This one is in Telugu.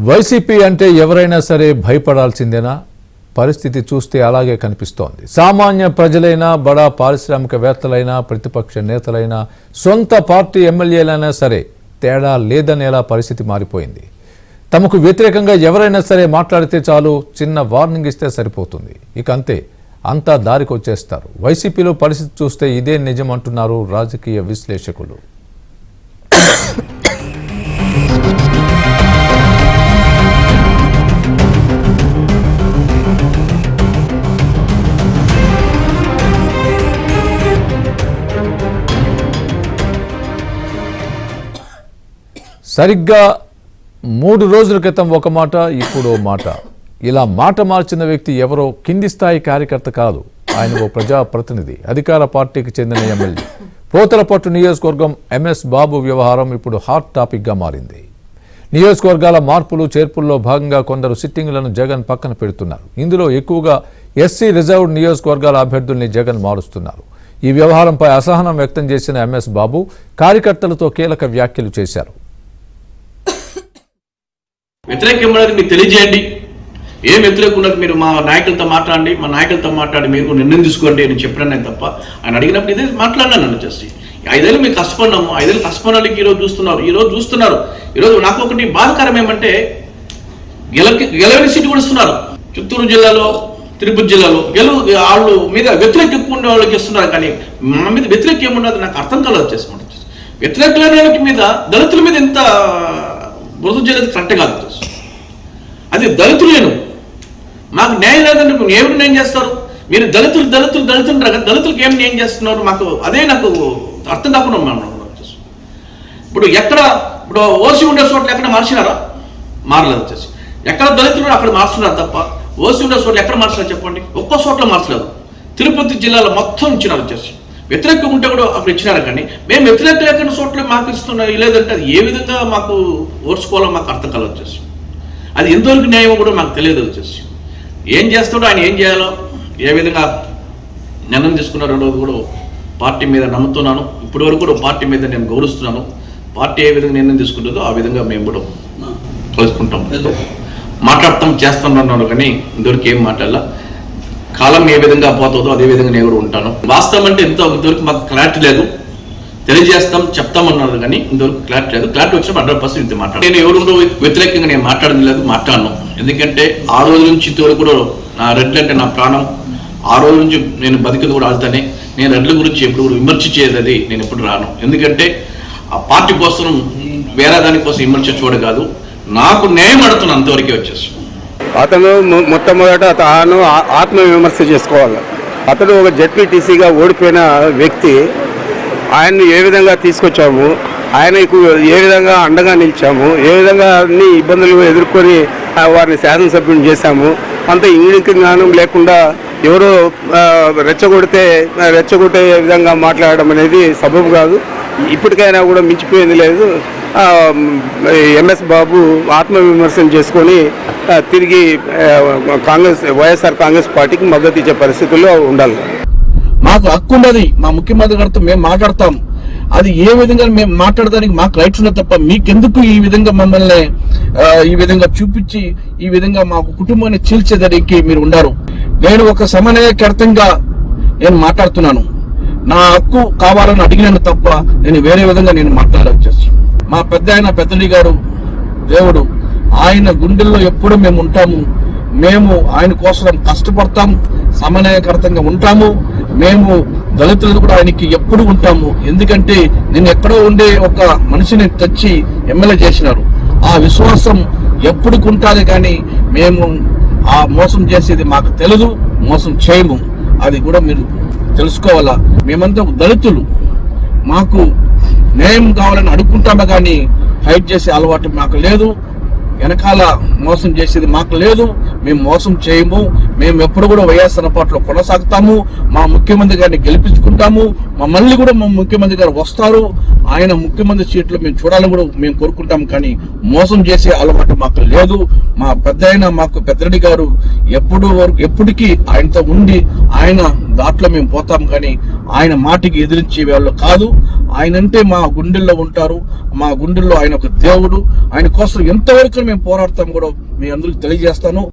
వైసీపీ అంటే ఎవరైనా సరే భయపడాల్సిందేనా? పరిస్థితి చూస్తే అలాగే కనిపిస్తోంది. సామాన్య ప్రజలైనా, బడా పారిశ్రామికవేత్తలైనా, ప్రతిపక్ష నేతలైనా, సొంత పార్టీ ఎమ్మెల్యేలైనా సరే తేడా లేదనేలా పరిస్థితి మారిపోయింది. తమకు వ్యతిరేకంగా ఎవరైనా సరే మాట్లాడితే చాలు, చిన్న వార్నింగ్ ఇస్తే సరిపోతుంది, ఇక అంతే, అంతా దారికి వచ్చేస్తారు. వైసీపీలో పరిస్థితి చూస్తే ఇదే నిజం అంటున్నారు రాజకీయ విశ్లేషకులు. సరిగ్గా 3 రోజుల క్రితం ఒక మాట, ఇప్పుడు మాట. ఇలా మాట మార్చిన వ్యక్తి ఎవరో కింది స్థాయి కార్యకర్త కాదు, ఆయన ఓ ప్రజాప్రతినిధి, అధికార పార్టీకి చెందిన ఎమ్మెల్యే. పోతలపట్టు నియోజకవర్గం ఎంఎస్ బాబు వ్యవహారం ఇప్పుడు హాట్ టాపిక్గా మారింది. నియోజకవర్గాల మార్పులు చేర్పుల్లో భాగంగా కొందరు సిట్టింగులను జగన్ పక్కన పెడుతున్నారు. ఇందులో ఎక్కువగా ఎస్సీ రిజర్వ్డ్ నియోజకవర్గాల అభ్యర్థుల్ని జగన్ మారుస్తున్నారు. ఈ వ్యవహారంపై అసహనం వ్యక్తం చేసిన ఎంఎస్ బాబు కార్యకర్తలతో కీలక వ్యాఖ్యలు చేశారు. వ్యతిరేకం అనేది మీకు తెలియజేయండి, ఏం వ్యతిరేకం ఉన్నది మీరు మా నాయకులతో మాట్లాడండి, మా నాయకులతో మాట్లాడి మీరు నిర్ణయం తీసుకోండి అని చెప్పినాను నేను తప్ప. ఆయన అడిగినప్పుడు ఇదే మాట్లాడినాను నన్ను చేసి. 5 ఏళ్ళు మీకు కష్టపడినాము, 5 ఏళ్ళు కష్టపడాలికి ఈరోజు చూస్తున్నారు. ఈరోజు నాకు ఒకటి బాధకరం ఏమంటే గెలవని సీటు కూడా ఇస్తున్నారు. చిత్తూరు జిల్లాలో, తిరుపతి జిల్లాలో వాళ్ళు మీద వ్యతిరేక ఎక్కువ ఉండే వాళ్ళకి ఇస్తున్నారు, కానీ మా మీద వ్యతిరేకం ఏమున్నది నాకు అర్థం కలదు చేసుకుంటారు. వ్యతిరేక మీద దళితుల మీద ఎంత బురద చేయలేదు కరెక్ట్ కాదు. అది దళితులేను, మాకు న్యాయం లేదని ఏమి న్యాయం చేస్తారు మీరు? దళితులు దళితులకి ఏమి న్యాయం చేస్తున్నారు? మాకు అదే నాకు అర్థం కాకుండా ఇప్పుడు ఓసీ ఉండే చోట్ల ఎక్కడ మార్చినారా? మారలేదు వచ్చేసి. ఎక్కడ దళితులు అక్కడ మార్చున్నారు తప్ప ఓసీ ఉండే చోట్ల ఎక్కడ మార్చినారు చెప్పండి? ఒక్కో చోట్ల మార్చలేదు. తిరుపతి జిల్లాలో మొత్తం ఇచ్చినారు వచ్చేసి. వ్యతిరేకం ఉంటే కూడా అక్కడ ఇచ్చినారు, కానీ మేము వ్యతిరేక లేకుండా చోట్ల మాకు ఇస్తున్నాం. లేదంటే అది ఏ విధంగా మాకు ఓర్చుకోవాలో మాకు అర్థం కాదు వచ్చేసి. అది ఎంతవరకు న్యాయం కూడా మాకు తెలియదు వచ్చేసి. ఏం చేస్తాడో ఆయన ఏం చేయాలో, ఏ విధంగా నిర్ణయం తీసుకున్నారో కూడా పార్టీ మీద నమ్ముతున్నాను. ఇప్పటి వరకు కూడా పార్టీ మీద నేను గౌరవిస్తున్నాను. పార్టీ ఏ విధంగా నిర్ణయం తీసుకుంటుందో ఆ విధంగా మేము కూడా కలుసుకుంటాం, మాట్లాడతాం, చేస్తున్నాను. కానీ ఇంతవరకు ఏం మాట్లాడాల. కాలం ఏ విధంగా పోతుందో అదే విధంగా నేను కూడా ఉంటాను. వాస్తవం అంటే ఇంతవరకు మాకు క్లారిటీ లేదు. తెలియజేస్తాం, చెప్తామన్నారు, కానీ ఇంతవరకు క్లారిటీ లేదు. క్లారిటీ వచ్చినప్పుడు 100% ఇంత మాట్లాడు. నేను ఎవరు వ్యతిరేకంగా నేను మాట్లాడను. ఎందుకంటే ఆ రోజు నుంచి ఇంతవరకు కూడా నా రెడ్లు అంటే నా ప్రాణం. ఆ రోజు నుంచి నేను బతికేది కూడా ఆడుతానే. నేను రెడ్ల గురించి ఎప్పుడు కూడా విమర్శించేది నేను ఎప్పుడు రాను. ఎందుకంటే ఆ పార్టీ కోసం వేరే దానికోసం విమర్శించుకోవడం కాదు, నాకు న్యాయం అడుగుతున్నా, అంతవరకే వచ్చేసి. అతను మొట్టమొదట తాను ఆత్మవిమర్శ చేసుకోవాలి. అతను ఒక జెడ్పీటీసీగా ఓడిపోయిన వ్యక్తి. ఆయన్ని ఏ విధంగా తీసుకొచ్చాము, ఆయనకు ఏ విధంగా అండగా నిలిచాము, ఏ విధంగా అన్ని ఇబ్బందులు ఎదుర్కొని వారిని శాసనసభ్యుని చేశాము. అంత ఇంగిలికి జ్ఞానం లేకుండా ఎవరో రెచ్చగొట్టే విధంగా మాట్లాడడం అనేది సబబు కాదు. ఇప్పటికైనా కూడా మించిపోయింది లేదు. ఎంఎస్ బాబు ఆత్మవిమర్శన చేసుకొని తిరిగి వైఎస్ఆర్ కాంగ్రెస్ పార్టీకి మద్దతు ఇచ్చే పరిస్థితుల్లో ఉండాలి. మాకు హక్కు ఉన్నది, మా ముఖ్యమంత్రి గారితో మేము మాట్లాడతాం. అది ఏ విధంగా మేము మాట్లాడడానికి మాకు రైట్స్ ఉన్నది తప్ప మీకెందుకు ఈ విధంగా మమ్మల్ని ఈ విధంగా చూపించి ఈ విధంగా మాకు కుటుంబాన్ని చీల్చేదానికి మీరు ఉండారు. నేను ఒక సమన్వయకర్తంగా నేను మాట్లాడుతున్నాను. నా హక్కు కావాలని అడిగినాను తప్ప నేను వేరే విధంగా నేను మాట్లాడవచ్చు. మా పెద్దడి గారు దేవుడు, ఆయన గుండెల్లో ఎప్పుడు మేము ఉంటాము. మేము ఆయన కోసం కష్టపడతాము, సమన్వయకర్తంగా ఉంటాము. మేము దళితులు కూడా ఆయనకి ఎప్పుడు ఉంటాము. ఎందుకంటే నేను ఎక్కడో ఉండే ఒక మనిషిని తెచ్చి ఎమ్మెల్యే చేసినారు. ఆ విశ్వాసం ఎప్పుడుకు ఉంటుంది, కానీ మేము ఆ మోసం చేసేది మాకు తెలియదు, మోసం చేయము. అది కూడా మీరు తెలుసుకోవాలా. మేమంతా దళితులు, మాకు న్యాయం కావాలని అడుక్కుంటాము, కానీ ఫైట్ చేసే అలవాటు మాకు లేదు. వెనకాల మోసం చేసేది మాకు లేదు. మేము మోసం చేయము. మేము ఎప్పుడు కూడా వైఎస్ఆర్ పార్టీలో కొనసాగుతాము. మా ముఖ్యమంత్రి గారిని గెలిపించుకుంటాము. మమ్మల్ని కూడా మా ముఖ్యమంత్రి గారు వస్తారు. ఆయన ముఖ్యమంత్రి సీట్లో మేము చూడాలని కూడా మేము కోరుకుంటాము, కానీ మోసం చేసే అలవాటు మాకు లేదు. మా మాకు పెద్దరెడ్డి గారు ఎప్పటికీ ఆయనతో ఉండి ఆయన దాంట్లో మేము పోతాం, కానీ ఆయన మాటికి ఎదిరించే వాళ్ళు కాదు. ఆయనంటే మా గుండెల్లో ఉంటారు. మా గుండెల్లో ఆయన ఒక దేవుడు. ఆయన కోసం ఎంతవరకు మేము పోరాడతాం కూడా మీ అందరికి తెలియజేస్తాను.